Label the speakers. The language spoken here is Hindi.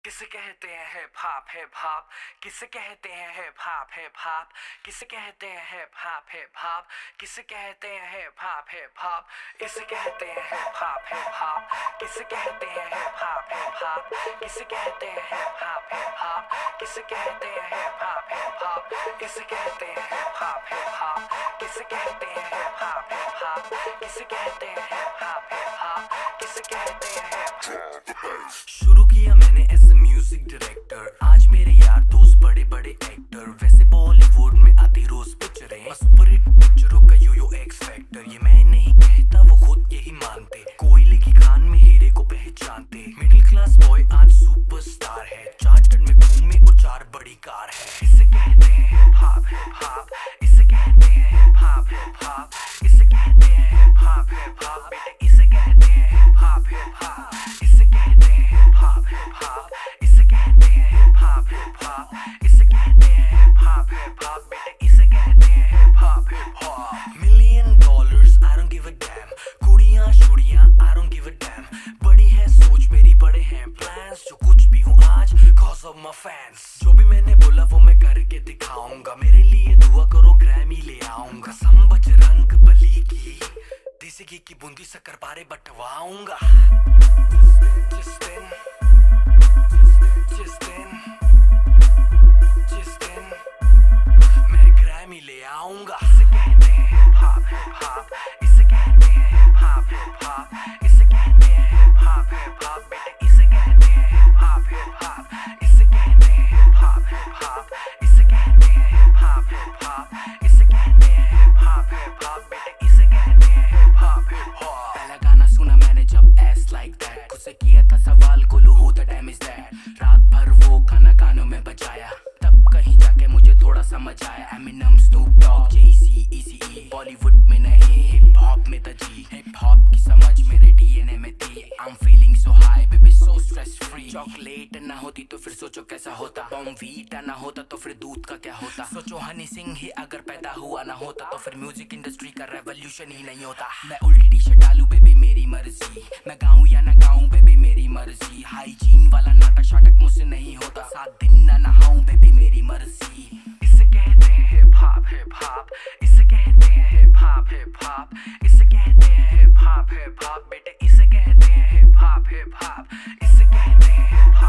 Speaker 1: किसे कहते हैं हिप हॉप हिप हॉप, किसे कहते हैं हिप हॉप हिप हॉप, किसे कहते हैं हिप हॉप हिप हॉप, किसे कहते हैं हिप हॉप हिप हॉप, इसे कहते हैं हिप हॉप हिप हॉप, किसे कहते हैं हिप हॉप हिप हॉप, किसे कहते हैं हिप हॉप हिप हॉप, किसे कहते हैं हिप हॉप हिप हॉप, इसे कहते हैं हिप हॉप हिप हॉप, किसे कहते हैं हिप हॉप हिप हॉप, किसे कहते हैं हिप हॉप हिप हॉप, किसे कहते हैं हिप हॉप। शुरू किया मैंने एज अ म्यूजिक डायरेक्टर, आज मेरे यार दोस्त बड़े बड़े एक्टर, वैसे बॉलीवुड में आती रोज पिक्चरें, सुपर हिट पिक्चरों का यो एक्स फैक्टर, ये मैं नहीं कहता वो खुद यही मानते, कोयले की खान में हीरे को पहचानते, मिडिल क्लास बॉय आज सुपरस्टार है, चार्टर्ड में घूमे और 4 बड़ी कार है, इसे कहते हैं हिप हॉप हिप हॉप, इसे कहते हैं हिप हॉप हिप हॉप, इसे कहते हैं हिप हॉप हिप हॉप, बेटे इसे कहते हैं हिप हॉप हिप हॉप, इसे कहते हैं हिप हॉप हिप हॉप, इसे कहते हैं हिप हॉप हिप हॉप, इसे कहते हैं हिप हॉप हिप हॉप, बेटे इसे कहते हैं hip hop hip hop. $1,000,000 I don't give a damn, कुड़ियां शुड़ियां I don't give a damn, बड़ी है सोच मेरी बड़े हैं प्लान्स, जो कुछ भी हूँ आज cause of my fans, जो भी मैंने बोला वो मैं करके दिखाऊंगा, मेरे लिए दुआ करो ग्रैमी ले आऊंगा, सम बजरंग बली की देसी घी की बूंदी शक्कर पारे बटवाऊंगा, जिस दिन मैं ग्रैमी ले आऊंगा। इसे कहते हैं हिप हॉप हिप हॉप, इसे कहते हैं हिप हॉप हिप हॉप, इसे कहते हैं हिप हॉप हिप हॉप, बेटे इसे कहते हैं हिप हॉप हिप हॉप, इसे कहते हैं हिप हॉप हिप हॉप, इसे कहते हैं हिप हॉप हिप हॉप, इसे कहते हैं हिप हॉप हिप हॉप, बेटे इसे कहते हैं हिप हॉप हिप हॉप। पहला गाना सुना मैंने जब एस लाइक दैट, खुद से किया था सवाल Golu who the dam is that, रात भर वो गाना गानों में बजाया, तब कहीं जाके मुझे थोड़ा समझ आया, एमिनम स्नूप डॉग जेसी ईसीई, बॉलीवुड में नहीं हिप हॉप में था जी, हिप हॉप की समझ मेरे डीएनए में थी, I am feeling so high baby so stress free, chocolate ना होती तो फिर सोचो कैसा होता, बॉम्बीटा ना होता तो फिर दूध का क्या होता, सोचो हनी सिंह ही अगर पैदा हुआ ना होता तो फिर म्यूजिक इंडस्ट्री का रेवोल्यूशन ही नहीं होता, मैं उल्टी टी शर्ट डालूं बेबी मेरी मर्जी, मैं गाऊं या ना गाऊं बेबी मेरी मर्जी, हाइजीन वाला नाटक शाटक मुझसे नहीं होता, 7 दिन ना नहाऊं बेबी मेरी मर्जी, इसे कहते हैं हिप हॉप हिप हॉप, इसे कहते हैं हिप हॉप हिप हॉप, इसे कहते हैं हिप हॉप हिप हॉप, बेटे इसे कहते हैं हिप हॉप हिप हॉप, इसे कहते हैं हिप